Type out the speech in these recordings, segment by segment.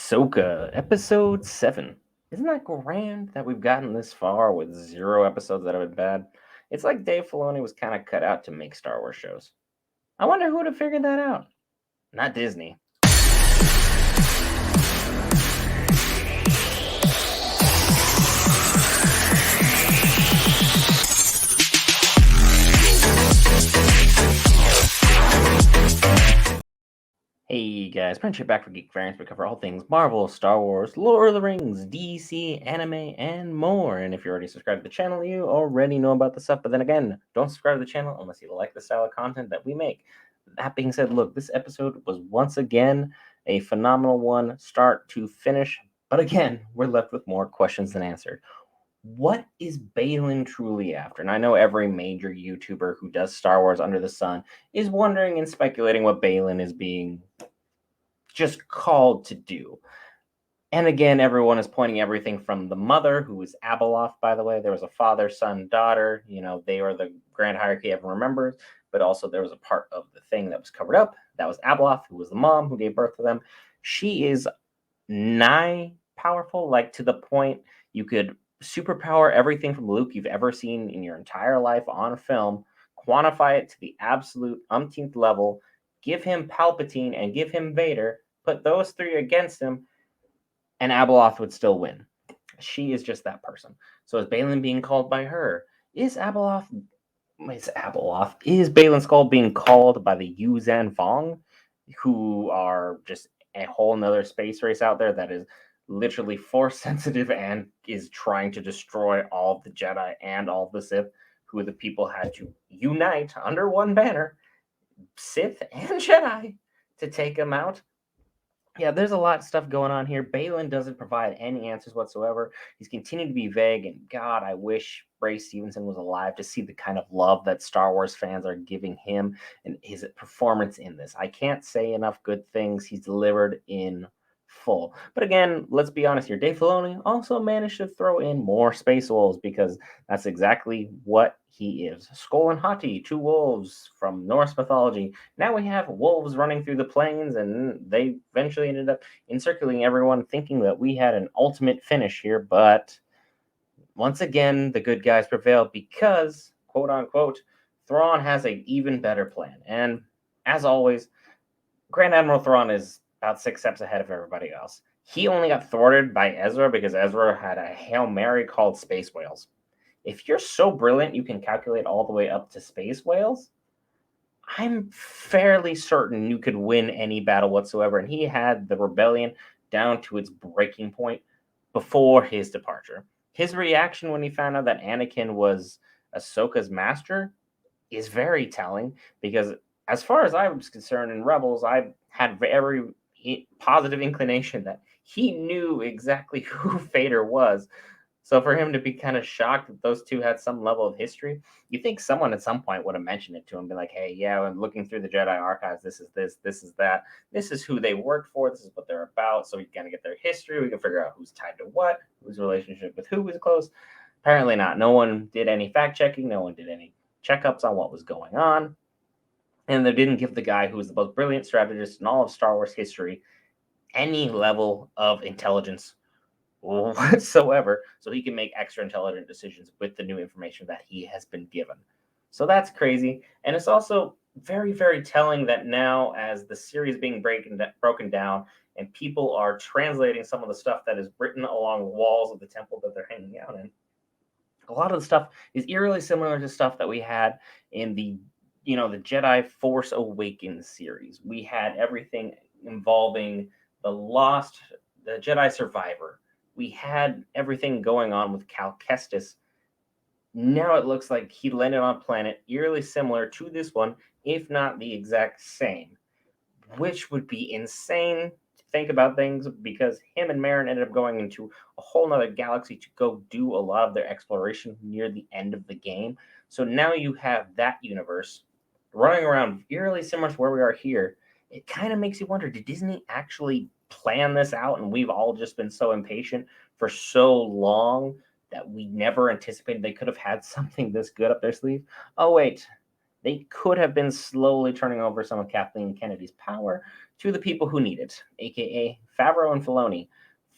Ahsoka, episode 7. Isn't that grand that we've gotten this far with 0 episodes that have been bad? It's like Dave Filoni was kind of cut out to make Star Wars shows. I wonder who would have figured that out. Not Disney. Hey guys, Friendship back for Geek Variants. We cover all things Marvel, Star Wars, Lord of the Rings, DC, anime, and more. And if you're already subscribed to the channel, you already know about the stuff. But then again, don't subscribe to the channel unless you like the style of content that we make. That being said, look, this episode was once again a phenomenal one, start to finish. But again, we're left with more questions than answered. What is Baylin truly after? And I know every major YouTuber who does Star Wars under the sun is wondering and speculating what Baylin is being just called to do. And again, everyone is pointing everything from the mother, who is Abeloth, by the way. There was a father, son, daughter. They are the grand hierarchy everyone remembers. But also there was a part of the thing that was covered up. That was Abeloth, who was the mom who gave birth to them. She is nigh powerful, like to the point you could superpower everything from Luke you've ever seen in your entire life on film, quantify it to the absolute umpteenth level, give him Palpatine and give him Vader, put those three against him, and Abeloth would still win. She is just that person. So is Baylin being called by her? Is Baylan Skull being called by the Yuzan Vong, who are just a whole nother space race out there that is literally force sensitive and is trying to destroy all of the Jedi and all of the Sith, who the people had to unite under one banner, Sith and Jedi, to take them out? Yeah, there's a lot of stuff going on here. Baylin doesn't provide any answers whatsoever. He's continued to be vague, and God, I wish Ray Stevenson was alive to see the kind of love that Star Wars fans are giving him and his performance in this. I can't say enough good things he's delivered in full. But again, let's be honest here. Dave Filoni also managed to throw in more Space Wolves because that's exactly what he is. Skull and Hati, two wolves from Norse mythology. Now we have wolves running through the plains, and they eventually ended up encircling everyone, thinking that we had an ultimate finish here. But once again, the good guys prevail because, quote unquote, Thrawn has an even better plan. And as always, Grand Admiral Thrawn is about 6 steps ahead of everybody else. He only got thwarted by Ezra because Ezra had a Hail Mary called Space Whales. If you're so brilliant you can calculate all the way up to Space Whales, I'm fairly certain you could win any battle whatsoever. And he had the rebellion down to its breaking point before his departure. His reaction when he found out that Anakin was Ahsoka's master is very telling because, as far as I was concerned in Rebels, I had very positive inclination that he knew exactly who Vader was. So for him to be kind of shocked that those two had some level of history, you think someone at some point would have mentioned it to him, be like, hey, yeah, I'm looking through the Jedi archives. This is this, this is that. This is who they worked for. This is what they're about. So we can kind of get their history. We can figure out who's tied to what, whose relationship with who was close. Apparently not. No one did any fact checking. No one did any checkups on what was going on. And they didn't give the guy who was the most brilliant strategist in all of Star Wars history any level of intelligence whatsoever, so he can make extra intelligent decisions with the new information that he has been given. So that's crazy. And it's also very, very telling that now, as the series being broken down and people are translating some of the stuff that is written along the walls of the temple that they're hanging out in, a lot of the stuff is eerily similar to stuff that we had in the Jedi Force Awakens series. We had everything involving the Jedi Survivor. We had everything going on with Cal Kestis. Now it looks like he landed on a planet eerily similar to this one, if not the exact same, which would be insane to think about things because him and Marin ended up going into a whole nother galaxy to go do a lot of their exploration near the end of the game. So now you have that universe running around eerily similar to where we are here. It kind of makes you wonder, did Disney actually plan this out and we've all just been so impatient for so long that we never anticipated they could have had something this good up their sleeve? Oh wait, they could have been slowly turning over some of Kathleen Kennedy's power to the people who need it, aka Favreau and Filoni.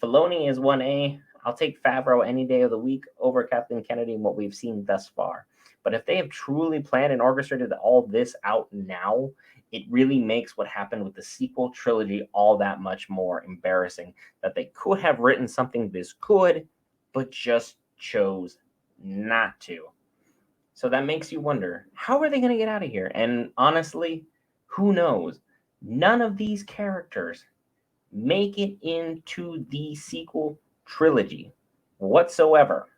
Filoni is 1A. I'll take Favreau any day of the week over Kathleen Kennedy and what we've seen thus far. But if they have truly planned and orchestrated all this out now, it really makes what happened with the sequel trilogy all that much more embarrassing. That they could have written something this good, but just chose not to. So that makes you wonder, how are they going to get out of here? And honestly, who knows? None of these characters make it into the sequel trilogy whatsoever.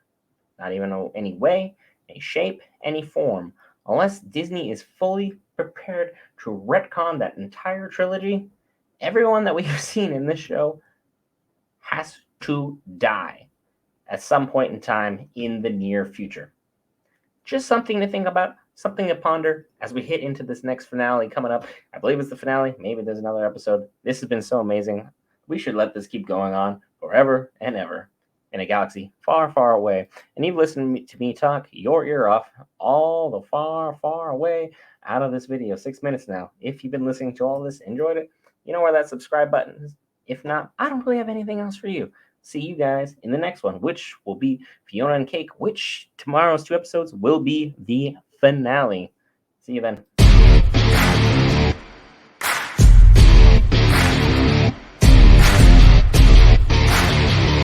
Not even any way, any shape, any form. Unless Disney is fully prepared to retcon that entire trilogy, everyone that we have seen in this show has to die at some point in time in the near future. Just something to think about, something to ponder as we hit into this next finale coming up. I believe it's the finale. Maybe there's another episode. This has been so amazing. We should let this keep going on forever and ever in a galaxy far, far away. And you've listened to me talk your ear off all the far, far away out of this video. 6 minutes now. If you've been listening to all this, enjoyed it, you know where that subscribe button is. If not, I don't really have anything else for you. See you guys in the next one, which will be Fiona and Cake, which tomorrow's 2 episodes will be the finale. See you then.